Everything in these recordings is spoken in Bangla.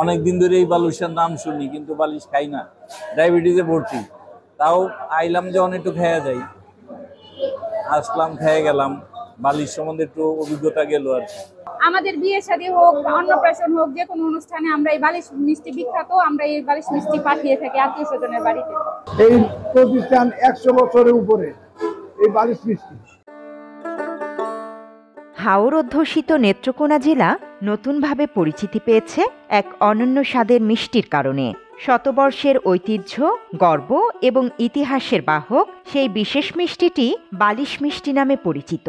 অনেকদিন ধরে এই বালিশের নাম শুনি, কিন্তু বালিশ খাই না। ডায়াবেটিসে ভর্তি, তাও আইলাম যখন একটু খেয়ে যাই, আসলাম খেয়ে গেলাম, বালিশ সম্বন্ধে একটু অভিজ্ঞতা গেল আর কি। আমাদের বিয়ে শাদী হোক, অন্নপ্রাশন হোক, যে কোনো অনুষ্ঠানে আমরা এই বালিশ মিষ্টি বিখ্যাত, আমরা এই বালিশ মিষ্টি পাঠিয়ে থাকি আত্মীয় স্বজনের বাড়িতে। এই প্রতিষ্ঠান 100 বছরের উপরে এই বালিশ মিষ্টি। হাওর অধ্যুষিত নেত্রকোনা জেলা নতুনভাবে পরিচিতি পেয়েছে এক অনন্য স্বাদের মিষ্টির কারণে। শতবর্ষের ঐতিহ্য, গর্ব এবং ইতিহাসের বাহক সেই বিশেষ মিষ্টিটি বালিশ মিষ্টি নামে পরিচিত।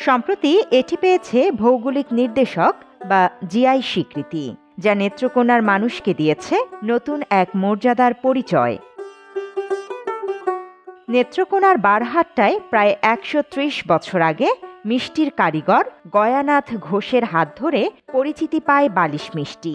সম্প্রতি এটি পেয়েছে ভৌগোলিক নির্দেশক বা জিআই স্বীকৃতি, যা নেত্রকোনার মানুষকে দিয়েছে নতুন এক মর্যাদার পরিচয়। নেত্রকোনার বারহাট্টায় প্রায় 130 বছর আগে মিষ্টির কারিগর গয়ানাথ ঘোষের হাত ধরে পরিচিতি পায় বালিশ মিষ্টি।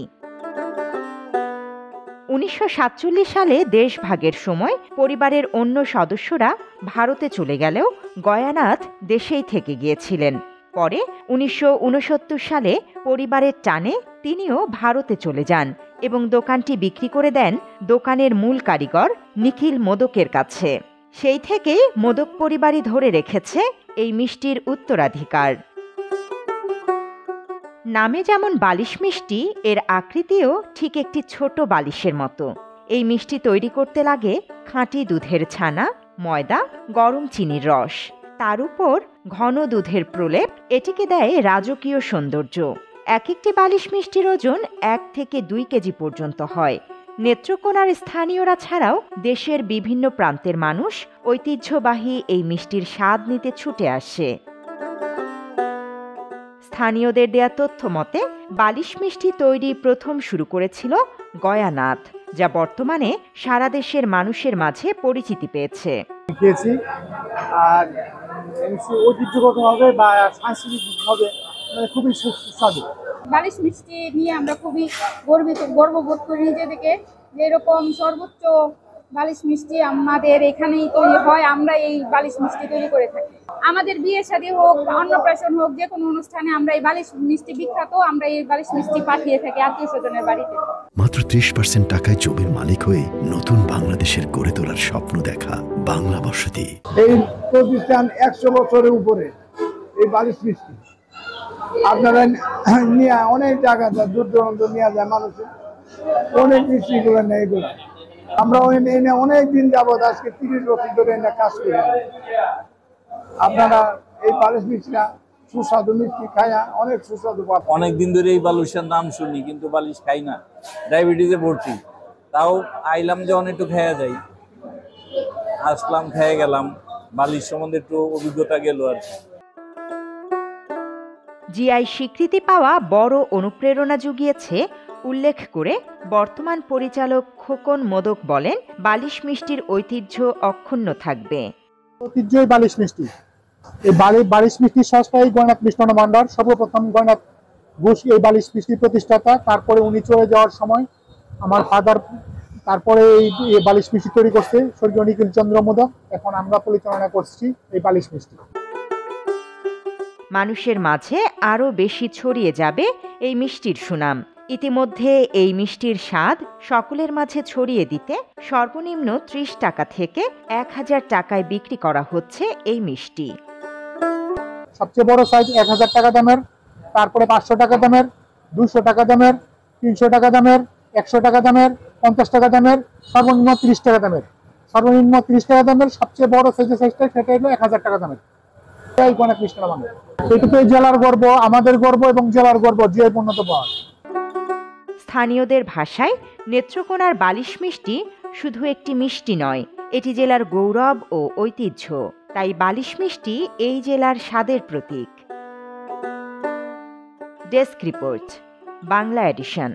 1947 সালে দেশভাগের সময় পরিবারের অন্য সদস্যরা ভারতে চলে গেলেও গয়ানাথ দেশেই থেকে গিয়েছিলেন। পরে 1969 সালে পরিবারের টানে তিনিও ভারতে চলে যান এবং দোকানটি বিক্রি করে দেন দোকানের মূল কারিগর নিখিল মোদকের কাছে। সেই থেকেই মোদক পরিবারই ধরে রেখেছে এই মিষ্টির উত্তরাধিকার। নামে যেমন বালিশ মিষ্টি, এর আকৃতিও ঠিক একটি ছোট বালিশের মতো। এই মিষ্টি তৈরি করতে লাগে খাঁটি দুধের ছানা, ময়দা, গরম চিনির রস, তার উপর ঘন দুধের প্রলেপ। এটিকে দেয় রাজকীয় সৌন্দর্য। এক একটি বালিশ মিষ্টির ওজন 1 থেকে 2 কেজি পর্যন্ত হয়। নেত্রকোনার স্থানীয়রা ছাড়াও দেশের বিভিন্ন প্রান্তের মানুষ ঐতিহ্যবাহী এই মিষ্টির স্বাদ নিতে ছুটে আসে। স্থানীয়দের দেয়া তথ্য মতে বালিশ মিষ্টি তৈরি প্রথম শুরু করেছিল গয়ানাথ, যা বর্তমানে সারা দেশের মানুষের মাঝে পরিচিতি পেয়েছে। আর ঐতিহ্যগতভাবে বা সাংস্কৃতিকভাবে খুবই সুস্বাদু। বালিশ মিষ্টি নিয়ে আমরা খুবই গর্ববোধ করি নিজেদেরকে, যে এরকম সর্বোচ্চ বালিশ মিষ্টি আমাদের এখানেই তৈরি হয়। আমরা এই বালিশ মিষ্টি তৈরি করে থাকি। আমাদের বিয়ে শাদী হোক, অন্নপ্রাশন হোক, যে কোনো অনুষ্ঠানে আমরা এই বালিশ মিষ্টি বিখ্যাত, আমরা এই বালিশ মিষ্টি পাঠিয়ে থাকি আত্মীয় স্বজনের বাড়িতে। মাত্র 30% টাকায় জমির মালিক হয়ে নতুন বাংলাদেশের গড়ে তোলার স্বপ্ন দেখা বাংলা বসতি। এই প্রতিষ্ঠান 100 বছরের উপরে এই বালিশ মিষ্টি আপনারা নিয়ে অনেক জায়গা দূর দূরান্ত নিয়ে যায়, মানুষের অনেক মিষ্টি করে নেয় এগুলো। আমরা অনেক দিন যাবত, আজকে 30 বছর ধরে কাজ করি। আপনারা এই বালিশ মিষ্টিটা সুস্বাদু মিষ্টি খায়া অনেক সুস্বাদু পাবেন। অনেকদিন ধরে এই বালিশের নাম শুনি, কিন্তু বালিশ খাই না। ডায়াবেটিসে ভর্তি, তাও আইলাম যখন একটু খেয়ে যাই, আসলাম খেয়ে গেলাম, বালিশ সম্বন্ধে একটু অভিজ্ঞতা গেল আর কি। জিআই স্বীকৃতি পাওয়া বড় অনুপ্রেরণা জুগিয়েছে উল্লেখ করে বর্তমান পরিচালক খোকন মোদক বলেন, বালিশ মিষ্টির ঐতিহ্য অক্ষুণ্ণ থাকবে। ঐতিহ্যই বালিশ মিষ্টি। এই বালিশ মিষ্টির সস্তায় গয়নাথ মিষ্টান্ন ভান্ডার, সর্বপ্রথম গয়নাথ ঘোষ এই বালিশ মিষ্টির প্রতিষ্ঠাতা। তারপরে উনি চলে যাওয়ার সময় আমার ফাদার তারপরে এই বালিশ মিষ্টি তৈরি করছে স্বর্গীয় নিখিল চন্দ্র মোদক। এখন আমরা পরিচালনা করছি এই বালিশ মিষ্টি। মানুষের মাঝে আরও বেশি ছড়িয়ে যাবে এই মিষ্টির সুনাম। ইতিমধ্যে এই মিষ্টির স্বাদ সকলের মাঝে ছড়িয়ে দিতে সর্বনিম্ন 30 টাকা থেকে 1000 টাকায় বিক্রি করা হচ্ছে এই মিষ্টি। সবচেয়ে বড় সাইজ 1000 টাকা দামের, তারপরে 500 টাকা দামের, 200 টাকা দামের, 300 টাকা দামের, 100 টাকা দামের, 50 টাকা দামের, সর্বনিম্ন 30 টাকা দামের। সর্বনিম্ন 30 টাকা দামের সবচেয়ে বড় সাইজটা, সেটা হলো 1000 টাকা দামের। গয়নাথ মিষ্টান্ন ভান্ডার এটুকু জেলার গর্ব, আমাদের গর্ব এবং জেলার গর্ব, জিআই পণ্যত পাওয়া। স্থানীয়দের ভাষায় নেত্রকোনার বালিশ মিষ্টি শুধু একটি মিষ্টি নয়, এটি জেলার গৌরব ও ঐতিহ্য। তাই বালিশ মিষ্টি এই জেলার স্বাদের প্রতীক। Desk report, Bangla addition.